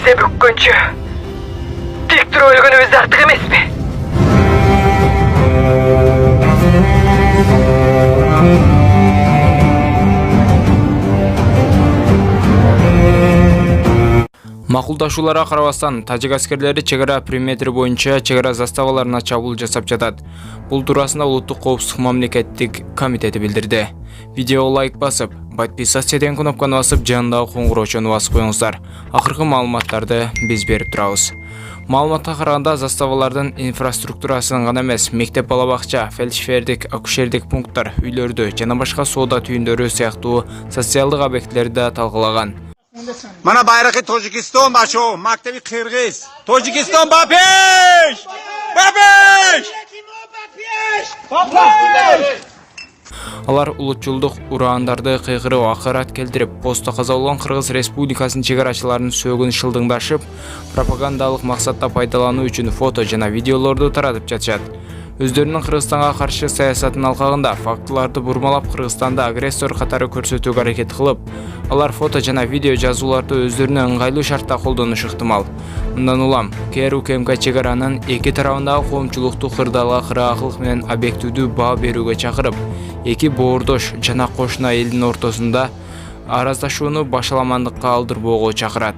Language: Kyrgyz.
тизе бүккөнчө тик туруп өлгөнүбүз артык эмеспи? Макулдашууларга карабастан, тажик аскерлери чегара периметри боюнча чегара заставаларына чабуул жасап жатат. Бул туурасында Улуттук коопсуздук мамлекеттик комитети билдирди. Видеого лайк басып, подписаться деген кнопканы басып, жанындагы коңгуроочону басып коюңуздар. Акыркы маалыматтарды биз берип турабыз. Маалыматка караганда, заставалардын инфраструктурасын гана эмес, мектеп, бала-бакча, фельдшердик, акушердик пункттар, үйлөрдү жана башка соода түйүндөрү сыяктуу социалдык объектилерди да талкалаган. Mana bayraqi Tojikiston bacho, maktabi Qirg'iz. Tojikiston bapesh! Bapesh! Алар улутчулдук ураандарды кыйгырып, акырат келтирип, постто каза болгон Кыргыз Республикасынын чегарачыларынын сөөгүн шылдыңдашып, пропагандалык максатта пайдалануу үчүн фото жана видеолорду таратып жатышат. Өздөрүнүн Кыргызстанга каршы саясатын алкагында фактыларды бурмалап, Кыргызстанды агрессор катары көрсөтүүгө аракет кылып, алар фото жана видео жазууларды өздөрүнө ыңгайлуу шартта колдонушу ыктымал. Мындан улам, КРУКМК чегаранын эки тарабындагы коомчулукту кырдаалга кыраакылык менен объективдүү баа берүүгө чакырып, эки боордош жана кошуна элдин ортосунда араздашууну башаламандыкка алдырбоого чакырат.